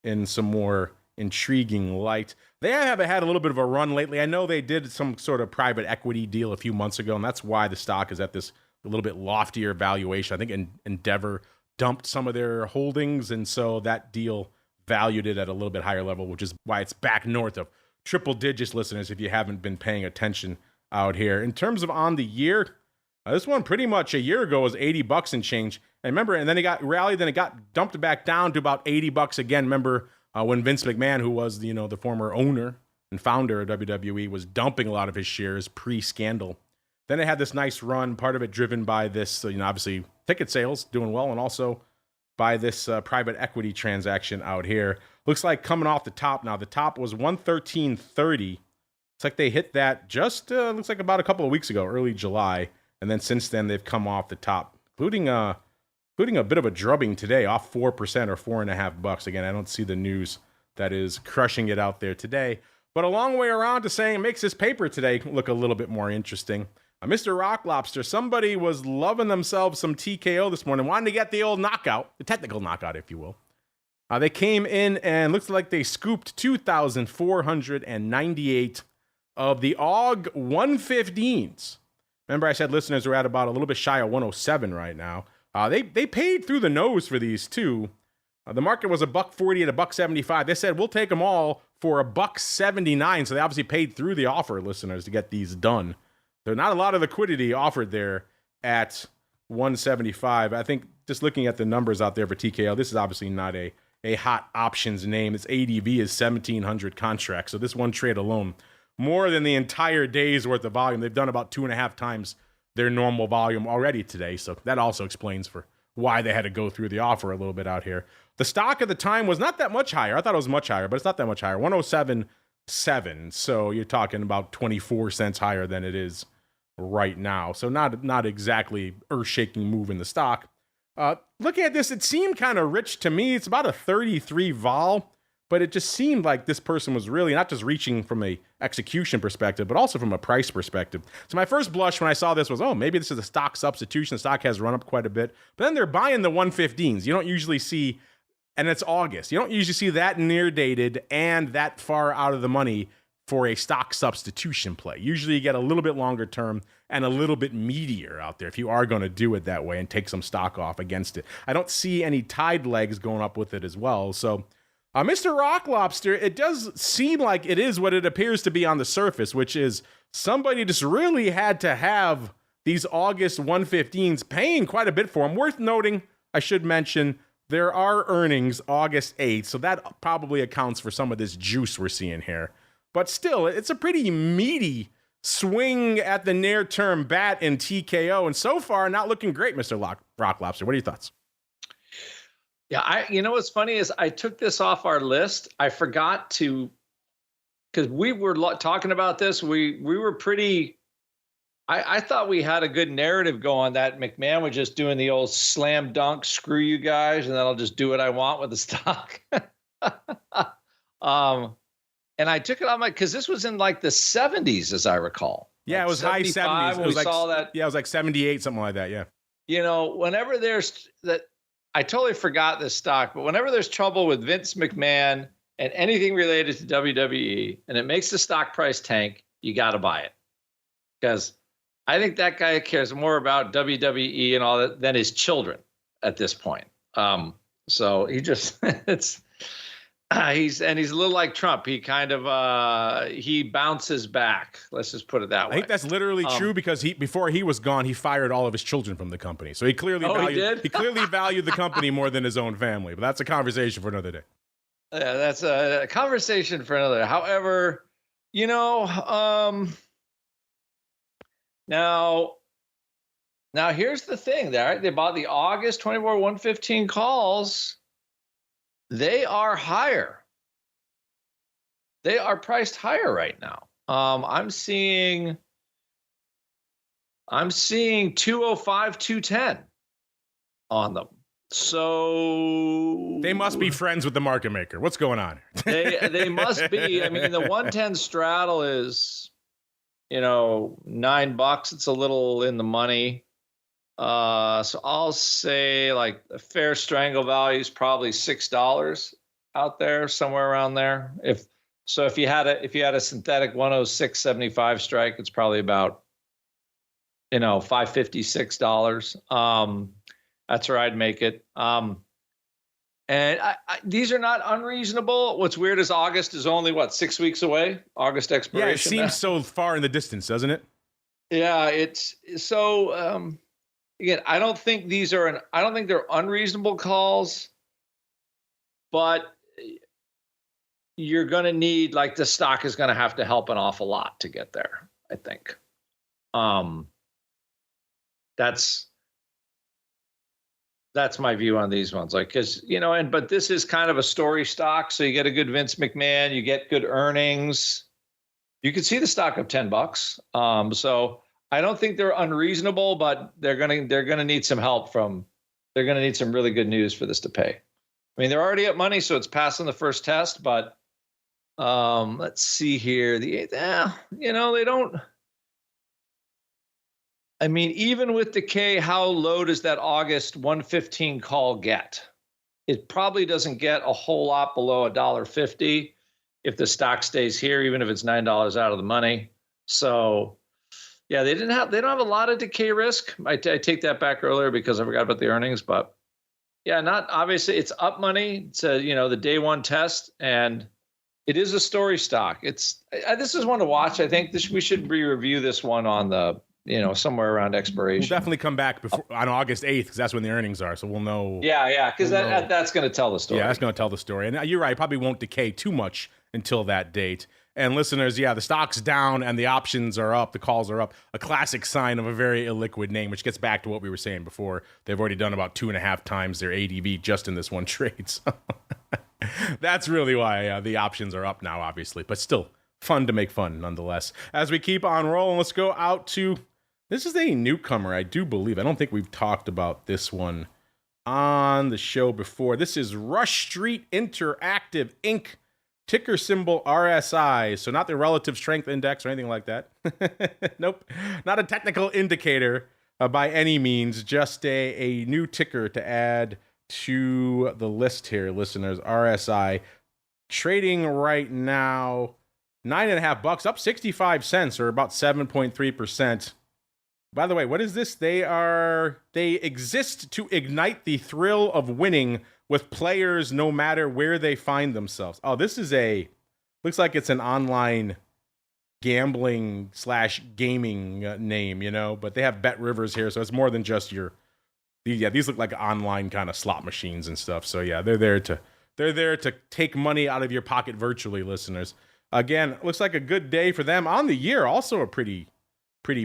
in some more intriguing light. They have had a little bit of a run lately. I know they did some sort of private equity deal a few months ago, and that's why the stock is at this a little bit loftier valuation. I think Endeavor dumped some of their holdings, and so that deal valued it at a little bit higher level, which is why it's back north of triple digits, listeners, if you haven't been paying attention out here. In terms of on the year, this one pretty much a year ago was $80 and change. And remember, and then it got rallied, then it got dumped back down to about $80 again. Remember, when Vince McMahon, who was the former owner and founder of WWE, was dumping a lot of his shares pre-scandal. Then it had this nice run, part of it driven by this, obviously ticket sales doing well, and also by this private equity transaction out here. Looks like coming off the top now. The top was 113.30. It's like they hit that just looks like about a couple of weeks ago, early July, and then since then they've come off the top, including a bit of a drubbing today, off 4% or $4.50. Again, I don't see the news that is crushing it out there today. But a long way around to saying it makes this paper today look a little bit more interesting. Mr. Rock Lobster, somebody was loving themselves some TKO this morning, wanting to get the old knockout, the technical knockout, if you will. They came in and looks like they scooped 2,498 of the AUG 115s. Remember, I said listeners are at about a little bit shy of 107 right now. They paid through the nose for these too. The market was $1.40 at $1.75. They said we'll take them all for $1.79. So they obviously paid through the offer, listeners, to get these done. There's not a lot of liquidity offered there at 175. I think just looking at the numbers out there for TKO, this is obviously not a hot options name. Its ADV is 1,700 contracts. So this one trade alone, more than the entire day's worth of volume. They've done about 2.5 times their normal volume already today. So that also explains for why they had to go through the offer a little bit out here. The stock at the time was not that much higher. I thought it was much higher, but it's not that much higher. 107.7. So you're talking about 24 cents higher than it is right now. So not exactly earth-shaking move in the stock. Looking at this, it seemed kind of rich to me. It's about a 33 vol, but it just seemed like this person was really not just reaching from a execution perspective, but also from a price perspective. So my first blush when I saw this was, oh, maybe this is a stock substitution. The stock has run up quite a bit, but then they're buying the 115s. You don't usually see, and it's August, you don't usually see that near dated and that far out of the money for a stock substitution play. Usually you get a little bit longer term and a little bit meatier out there if you are going to do it that way and take some stock off against it. I don't see any tide legs going up with it as well. So Mr. Rock Lobster, it does seem like it is what it appears to be on the surface, which is somebody just really had to have these August 115s paying quite a bit for them. Worth noting, I should mention, there are earnings August 8th, so that probably accounts for some of this juice we're seeing here. But still, it's a pretty meaty swing at the near-term bat in TKO, and so far, not looking great, Mr. Rock Lobster. What are your thoughts? Yeah, you know what's funny is I took this off our list. I forgot to, because we were talking about this. We were pretty. I thought we had a good narrative going that McMahon was just doing the old slam dunk, screw you guys, and then I'll just do what I want with the stock. And I took it on because this was in like the 70s, as I recall. Yeah, like it was high 70s. It was like, saw that. Yeah, it was like 78, something like that. Yeah. whenever there's that, I totally forgot this stock, but whenever there's trouble with Vince McMahon and anything related to WWE, and it makes the stock price tank, you got to buy it. Because I think that guy cares more about WWE and all that than his children at this point. So he just he's a little like Trump. He kind of he bounces back. Let's just put it that way. I think that's literally true because before he was gone, he fired all of his children from the company. So he clearly he clearly valued the company more than his own family. But that's a conversation for another day. Yeah, that's a conversation for another. However, Now here's the thing. They bought the August 24 115 calls. They are higher. They are priced higher right now. I'm seeing 205 210 on them. So they must be friends with the market maker. What's going on? They must be. I mean, the 110 straddle is $9. It's a little in the money. So I'll say like a fair strangle value is probably $6 out there, somewhere around there. If you had a synthetic 106.75 strike, it's probably about $5.50, $6. That's where I'd make it. And these are not unreasonable. What's weird is August is only 6 weeks away. August expiration. Yeah, it seems so far in the distance, doesn't it? Yeah, it's so. Again, I don't think they're unreasonable calls, but you're going to need the stock is going to have to help an awful lot to get there. I think. That's my view on these ones. Because, but this is kind of a story stock. So you get a good Vince McMahon, you get good earnings. You can see the stock of $10. So I don't think they're unreasonable, but they're going to need some help they're going to need some really good news for this to pay. I mean, they're already at money, so it's passing the first test, but let's see here. They don't. I mean, even with decay, how low does that August 115 call get? It probably doesn't get a whole lot below $1.50 if the stock stays here, even if it's $9 out of the money. So, yeah, they don't have a lot of decay risk. I take that back earlier because I forgot about the earnings, but yeah, not obviously it's up money. It's the day one test, and it is a story stock. This is one to watch. I think we should re-review this one on the. Somewhere around expiration. We'll definitely come back on August 8th because that's when the earnings are. So we'll know. Yeah, because that's going to tell the story. Yeah, that's going to tell the story. And you're right, it probably won't decay too much until that date. And listeners, the stock's down and the options are up, the calls are up. A classic sign of a very illiquid name, which gets back to what we were saying before. They've already done about 2.5 times their ADV just in this one trade. So that's really why the options are up now, obviously. But still, fun to make fun nonetheless. As we keep on rolling, let's go out to... This is a newcomer, I do believe. I don't think we've talked about this one on the show before. This is Rush Street Interactive Inc., ticker symbol RSI. So not the relative strength index or anything like that. Nope. Not a technical indicator by any means. Just a new ticker to add to the list here, listeners. RSI trading right now $9.50, up 65 cents or about 7.3%. By the way, what is this? They exist to ignite the thrill of winning with players no matter where they find themselves. Oh, this is looks like it's an online gambling / gaming name, but they have Bet Rivers here, so it's more than just these look like online kind of slot machines and stuff. So yeah, they're there to take money out of your pocket virtually, listeners. Again, looks like a good day for them on the year. Also a pretty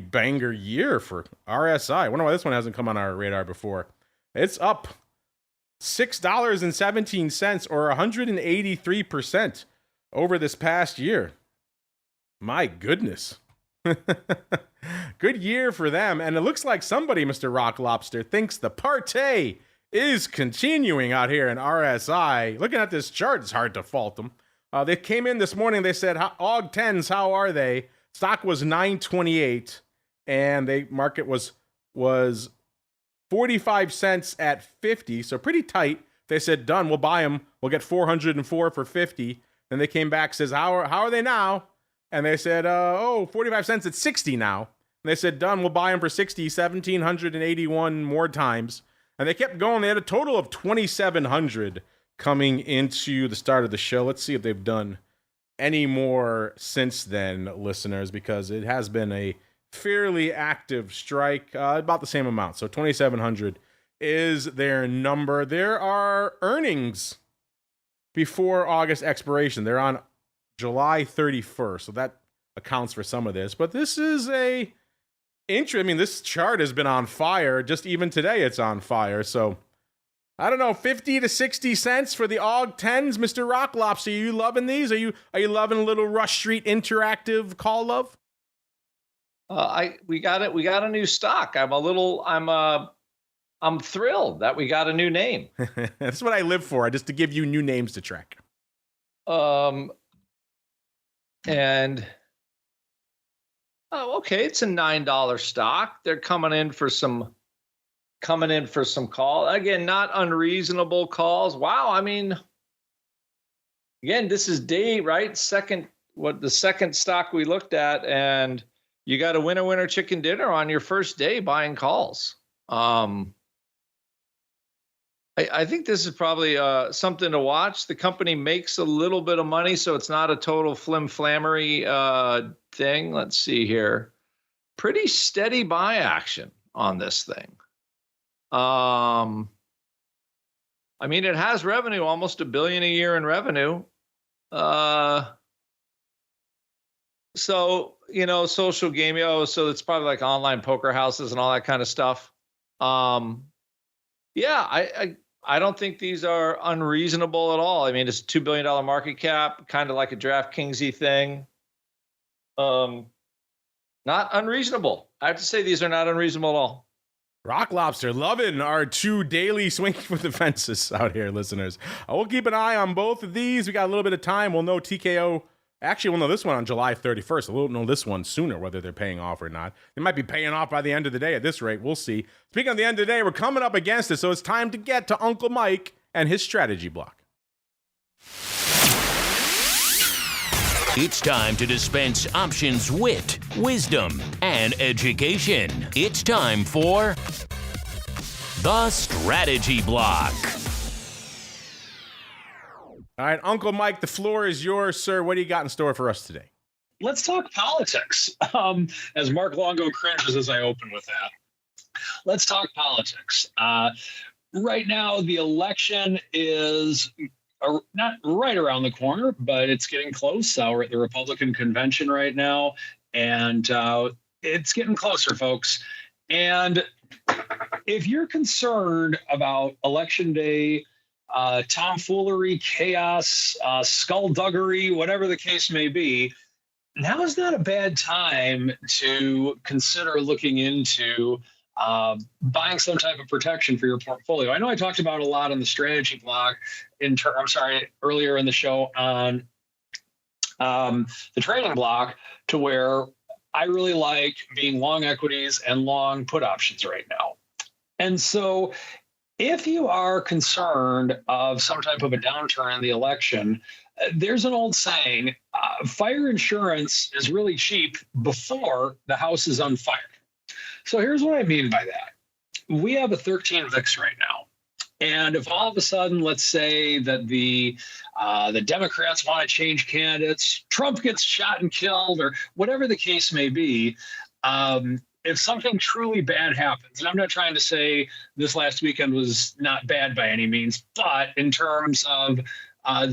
banger year for RSI. I wonder why this one hasn't come on our radar before. It's up $6.17 or 183% over this past year. My goodness. Good year for them. And it looks like somebody, Mr. Rock Lobster, thinks the party is continuing out here in RSI. Looking at this chart, it's hard to fault them. They came in this morning, they said, AUG 10s, how are they? Stock was $9.28, and the market was 45 cents at 50, so pretty tight. They said, done, we'll buy them. We'll get 404 for 50. Then they came back, says, how are they now? And they said, 45 cents at 60 now. And they said, done, we'll buy them for 60, 1,781 more times. And they kept going. They had a total of 2,700 coming into the start of the show. Let's see if they've done any more since then, listeners, because it has been a fairly active strike, about the same amount. So 2,700 is their number. There are earnings before August expiration. They're on July 31st, so that accounts for some of this. But this is this chart has been on fire. Just even today, it's on fire. So I don't know, 50 to 60 cents for the AUG 10s, Mr. Rock Lobster. Are you loving these? Are you loving a little Rush Street interactive call love? We got it. We got a new stock. I'm thrilled that we got a new name. That's what I live for, just to give you new names to track. Okay, it's a $9 stock. They're coming in for some call. Again, not unreasonable calls. Wow, again, this is day, right? The second stock we looked at, and you got a winner chicken dinner on your first day buying calls. I think this is probably something to watch. The company makes a little bit of money, so it's not a total flim-flammery thing. Let's see here. Pretty steady buy action on this thing. It has revenue, almost $1 billion a year in revenue. So, social gaming. So it's probably like online poker houses and all that kind of stuff. I don't think these are unreasonable at all. It's a $2 billion market cap, kind of like a DraftKings-y thing. Not unreasonable. I have to say these are not unreasonable at all. Rock Lobster, loving our 2 daily swing for the fences out here, listeners. We'll keep an eye on both of these. We got a little bit of time. We'll know TKO. Actually, we'll know this one on July 31st. We'll know this one sooner, whether they're paying off or not. They might be paying off by the end of the day at this rate. We'll see. Speaking of the end of the day, we're coming up against it, so it's time to get to Uncle Mike and his strategy block. It's time to dispense options, wit, wisdom, and education. It's time for the strategy block. All right, Uncle Mike, the floor is yours, sir. What do you got in store for us today? Let's talk politics. As Mark Longo cringes as I open with that. Let's talk politics. Right now, the election is not right around the corner, but it's getting close. We're at the Republican convention right now, and it's getting closer, folks. And if you're concerned about Election Day, tomfoolery, chaos, skullduggery, whatever the case may be, now is not a bad time to consider looking into buying some type of protection for your portfolio. I know I talked about a lot on the strategy block earlier in the show on the trading block, to where I really like being long equities and long put options right now. And so if you are concerned of some type of a downturn in the election, there's an old saying, fire insurance is really cheap before the house is on fire. So here's what I mean by that. We have a 13 VIX right now. And if all of a sudden, let's say that the Democrats want to change candidates, Trump gets shot and killed, or whatever the case may be, if something truly bad happens, and I'm not trying to say this last weekend was not bad by any means, but in terms of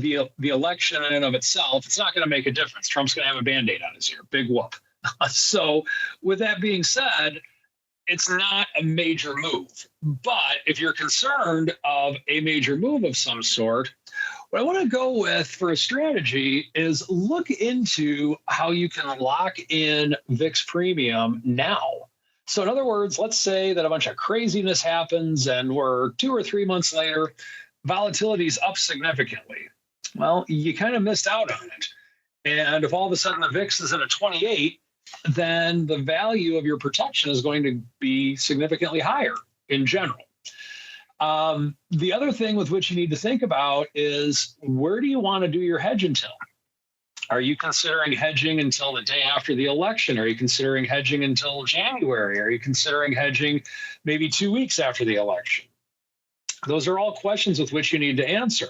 the election in and of itself, it's not going to make a difference. Trump's going to have a Band-Aid on his ear. Big whoop. So with that being said, it's not a major move. But if you're concerned of a major move of some sort, what I want to go with for a strategy is look into how you can lock in VIX premium now. So in other words, let's say that a bunch of craziness happens and we're 2 or 3 months later, volatility is up significantly. Well, you kind of missed out on it. And if all of a sudden the VIX is at a 28, then the value of your protection is going to be significantly higher. in general. The other thing with which you need to think about is, where do you want to do your hedge until? Are you considering hedging until the day after the election? Are you considering hedging until January? Are you considering hedging maybe 2 weeks after the election? Those are all questions with which you need to answer.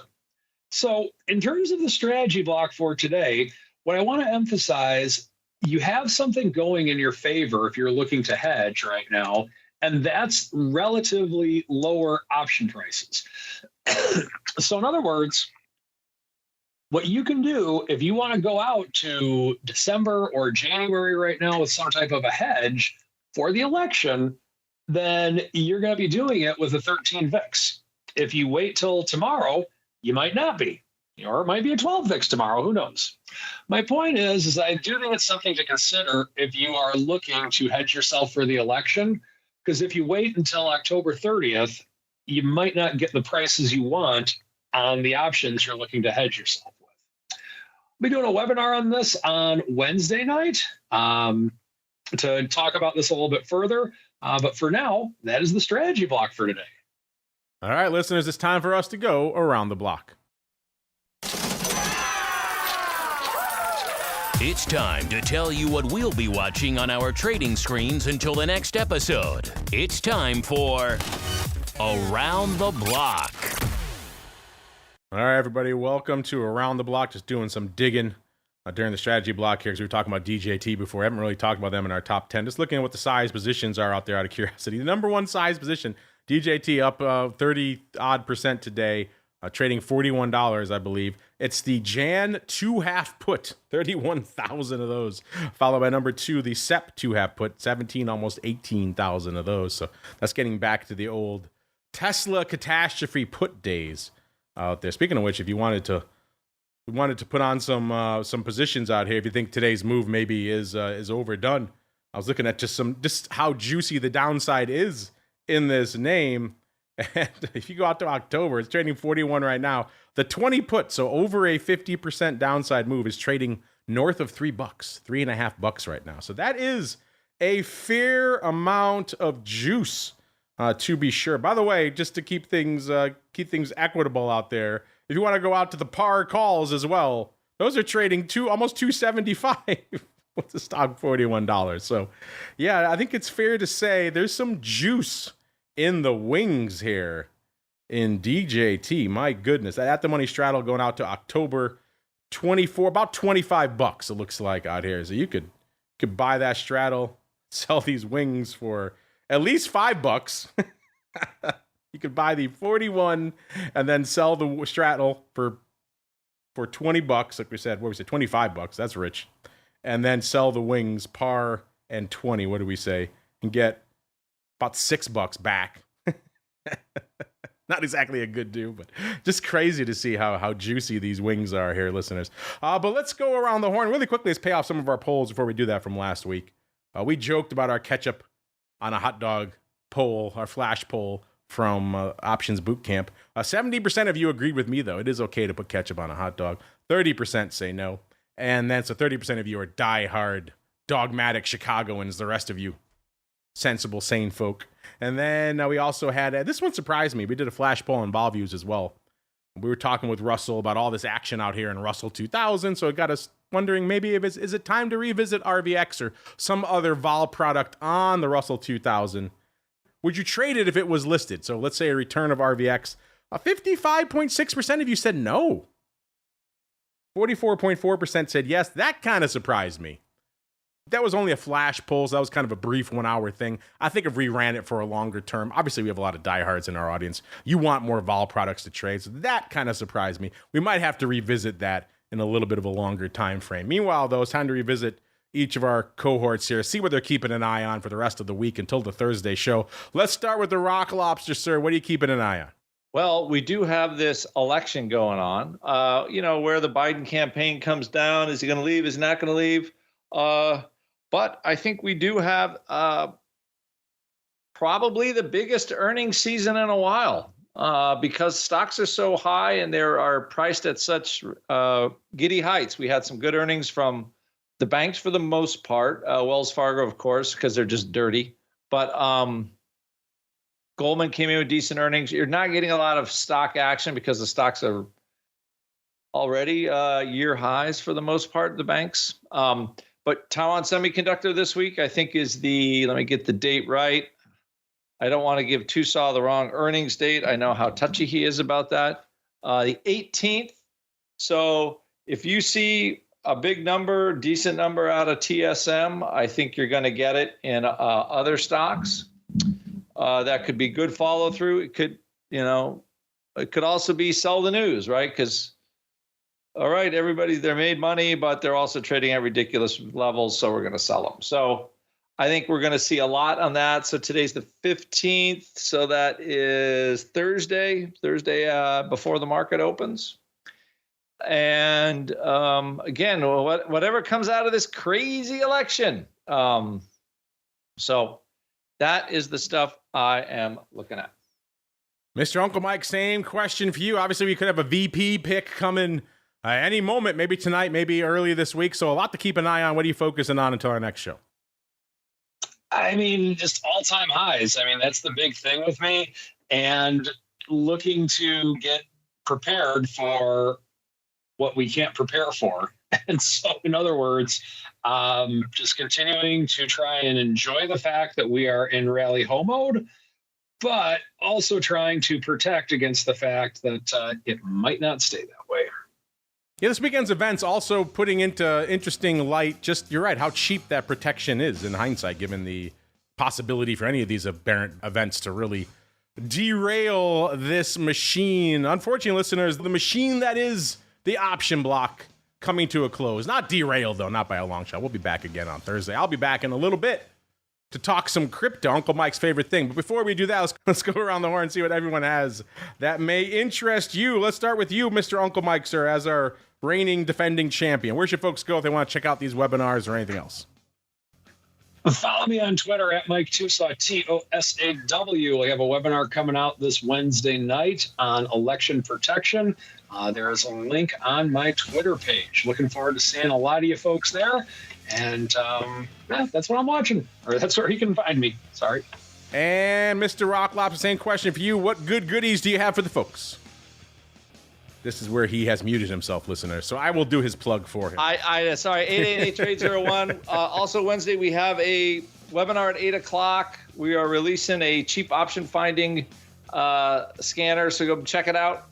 So in terms of the strategy block for today, what I want to emphasize, you have something going in your favor if you're looking to hedge right now, and that's relatively lower option prices. So in other words, what you can do if you want to go out to December or January right now with some type of a hedge for the election, then you're going to be doing it with a 13 VIX. If you wait till tomorrow, you might not be, or it might be a 12 VIX tomorrow. Who knows? My point is I do think it's something to consider if you are looking to hedge yourself for the election, because if you wait until October 30th, you might not get the prices you want on the options you're looking to hedge yourself with. We'll be doing a webinar on this on Wednesday night to talk about this a little bit further. But for now, that is the strategy block for today. All right, listeners, it's time for us to go around the block. It's time to tell you what we'll be watching on our trading screens until the next episode. It's time for Around the Block. All right, everybody, welcome to Around the Block. Just doing some digging during the strategy block here, because we were talking about DJT before. I haven't really talked about them in our top 10. Just looking at what the size positions are out there out of curiosity. The number one size position, DJT, up 30-odd% today, trading $41, I believe. It's the Jan 2.5 put, 31,000 of those. Followed by number 2, the SEP 2.5 put, 17, almost 18,000 of those. So that's getting back to the old Tesla catastrophe put days out there. Speaking of which, if you wanted to put on some positions out here, if you think today's move maybe is overdone, I was looking at just how juicy the downside is in this name. And if you go out to October, it's trading 41 right now. The 20 put, so over a 50% downside move, is trading north of $3, $3.50 right now. So that is a fair amount of juice, to be sure. By the way, just to keep things equitable out there, if you want to go out to the par calls as well, those are trading almost $2.75 with the stock $41. So yeah, I think it's fair to say there's some juice in the wings here in DJT. My goodness, at the money straddle going out to October 24, about $25 it looks like out here. So you could buy that straddle, sell these wings for at least $5. You could buy the 41 and then sell the straddle for $20, like we said. What was it? $25. That's rich. And then sell the wings par and 20. What do we say? And get about $6 back. Not exactly a good do, but just crazy to see how juicy these wings are here, listeners. But let's go around the horn really quickly. Let's pay off some of our polls before we do that from last week. We joked about our ketchup on a hot dog poll, our flash poll from Options Bootcamp. 70% of you agreed with me, though. It is okay to put ketchup on a hot dog. 30% say no. And then so 30% of you are die-hard, dogmatic Chicagoans. The rest of you, sensible, sane folk. And then we also had, this one surprised me. We did a flash poll on vol views as well. We were talking with Russell about all this action out here in Russell 2000. So it got us wondering maybe is it time to revisit RVX or some other vol product on the Russell 2000? Would you trade it if it was listed? So let's say a return of RVX. 55.6% of you said no. 44.4% said yes. That kind of surprised me. That was only a flash poll, so that was kind of a brief 1 hour thing. I think if we ran it for a longer term, obviously we have a lot of diehards in our audience. You want more vol products to trade, so that kind of surprised me. We might have to revisit that in a little bit of a longer time frame. Meanwhile, though, it's time to revisit each of our cohorts here, see what they're keeping an eye on for the rest of the week until the Thursday show. Let's start with the Rock Lobster, sir. What are you keeping an eye on? Well, we do have this election going on, where the Biden campaign comes down. Is he going to leave? Is he not going to leave? But I think we do have probably the biggest earnings season in a while because stocks are so high and they are priced at such giddy heights. We had some good earnings from the banks for the most part, Wells Fargo, of course, because they're just dirty. But Goldman came in with decent earnings. You're not getting a lot of stock action because the stocks are already year highs for the most part, the banks. But Taiwan Semiconductor this week, I think, is let me get the date right. I don't want to give Tosaw the wrong earnings date. I know how touchy he is about that. The 18th. So if you see a big number, decent number out of TSM, I think you're going to get it in other stocks. That could be good follow through. It could, it could also be sell the news, right? Because, all right, everybody, they're made money, but they're also trading at ridiculous levels, so we're going to sell them. So I think we're going to see a lot on that. So today's the 15th, so that is Thursday before the market opens. And again, whatever comes out of this crazy election. So that is the stuff I am looking at. Mr. Uncle Mike, same question for you. Obviously, we could have a VP pick coming any moment, maybe tonight, maybe early this week. So a lot to keep an eye on. What are you focusing on until our next show? I mean, just all-time highs. I mean, that's the big thing with me. And looking to get prepared for what we can't prepare for. And so, in other words, just continuing to try and enjoy the fact that we are in rally ho mode, but also trying to protect against the fact that it might not stay that way. Yeah, this weekend's events also putting into interesting light, just, you're right, how cheap that protection is in hindsight, given the possibility for any of these aberrant events to really derail this machine. Unfortunately, listeners, the machine that is the option block coming to a close. Not derailed, though, not by a long shot. We'll be back again on Thursday. I'll be back in a little bit to talk some crypto, Uncle Mike's favorite thing. But before we do that, let's go around the horn and see what everyone has that may interest you. Let's start with you, Mr. Uncle Mike, sir, as our reigning defending champion. Where should folks go if they want to check out these webinars or anything else? Follow me on Twitter at Mike Tosaw, Tosaw. We have a webinar coming out this Wednesday night on election protection. There is a link on my Twitter page. Looking forward to seeing a lot of you folks there. And that's what I'm watching. Or that's where you can find me. Sorry. And Mr. Rock Lobster, same question for you. What good goodies do you have for the folks? This is where he has muted himself, listeners. So I will do his plug for him. Sorry, 888-TRADE-01. Also Wednesday, we have a webinar at 8 o'clock. We are releasing a cheap option finding scanner, so go check it out.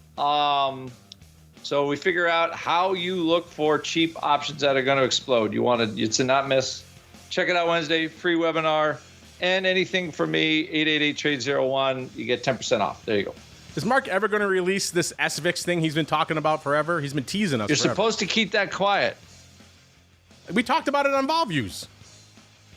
So we figure out how you look for cheap options that are going to explode. It's a not miss. Check it out Wednesday, free webinar. And anything for me, 888-TRADE-01, you get 10% off. There you go. Is Mark ever going to release this SVIX thing he's been talking about forever? He's been teasing us You're forever. supposed to keep that quiet. We talked about it on Vol Views.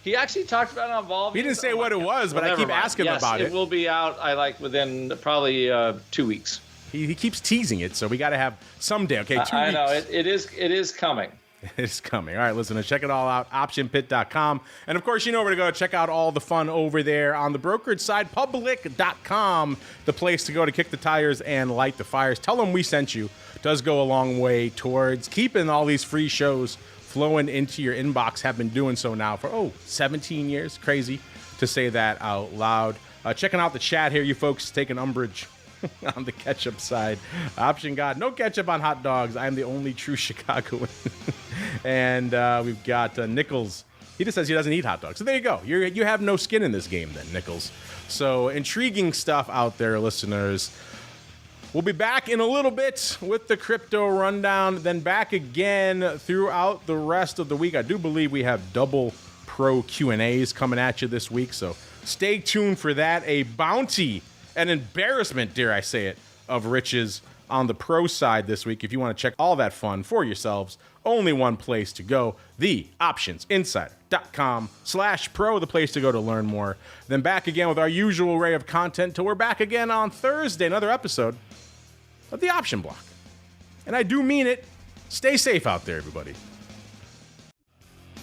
He actually talked about it on Vol Views. He didn't say what it was, but I keep asking about it. It will be out, within probably 2 weeks. He keeps teasing it, so we got to have someday. Okay, 2 weeks. I know, it is coming. It's coming. All right, listeners, check it all out, optionpit.com. And, of course, you know where to go. Check out all the fun over there on the brokerage side, public.com, the place to go to kick the tires and light the fires. Tell them we sent you. It does go a long way towards keeping all these free shows flowing into your inbox. Have been doing so now for, 17 years. Crazy to say that out loud. Checking out the chat here, you folks taking umbrage on the ketchup side. Option God, no ketchup on hot dogs. I am the only true Chicagoan. And we've got Nichols. He just says he doesn't eat hot dogs. So there you go. You have no skin in this game then, Nichols. So intriguing stuff out there, listeners. We'll be back in a little bit with the crypto rundown, then back again throughout the rest of the week. I do believe we have double pro Q&As coming at you this week, so stay tuned for that. A bounty, an embarrassment, dare I say it, of riches on the pro side this week. If you want to check all that fun for yourselves, only one place to go, theoptionsinsider.com/pro, the place to go to learn more. Then back again with our usual array of content till we're back again on Thursday, another episode of The Option Block. And I do mean it. Stay safe out there, everybody.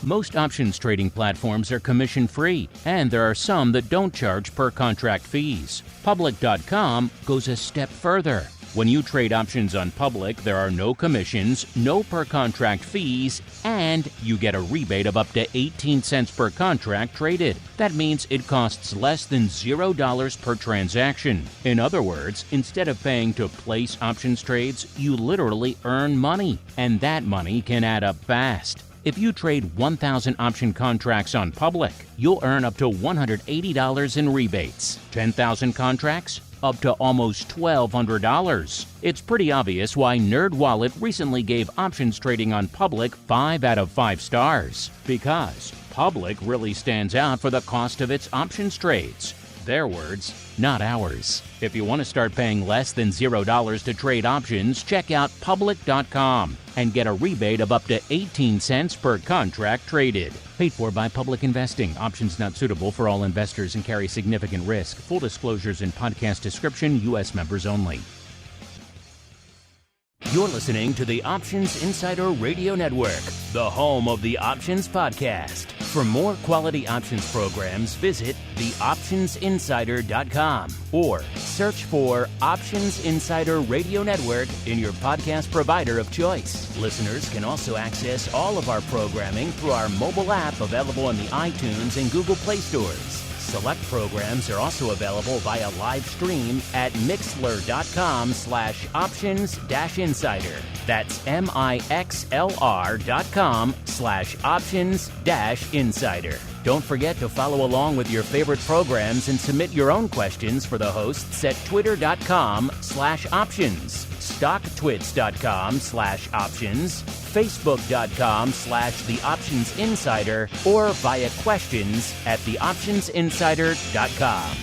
Most options trading platforms are commission-free, and there are some that don't charge per contract fees. Public.com goes a step further. When you trade options on Public, there are no commissions, no per-contract fees, and you get a rebate of up to 18 cents per contract traded. That means it costs less than $0 per transaction. In other words, instead of paying to place options trades, you literally earn money, and that money can add up fast. If you trade 1,000 option contracts on Public, you'll earn up to $180 in rebates. 10,000 contracts? Up to almost $1,200. It's pretty obvious why NerdWallet recently gave options trading on Public 5 out of 5 stars. Because Public really stands out for the cost of its options trades. Their words, not ours. If you want to start paying less than $0 to trade options, check out Public.com and get a rebate of up to 18 cents per contract traded. Paid for by Public Investing. Options not suitable for all investors and carry significant risk. Full disclosures in podcast description. U.S. members only. You're listening to the Options Insider Radio Network, the home of the Options Podcast. For more quality options programs, visit theoptionsinsider.com or search for Options Insider Radio Network in your podcast provider of choice. Listeners can also access all of our programming through our mobile app available in the iTunes and Google Play stores. Select programs are also available via live stream at mixlr.com/options-insider. That's mixlr.com/options-insider. Don't forget to follow along with your favorite programs and submit your own questions for the hosts at twitter.com/options, stocktwits.com/options, facebook.com/theoptionsinsider, or via questions at theoptionsinsider.com.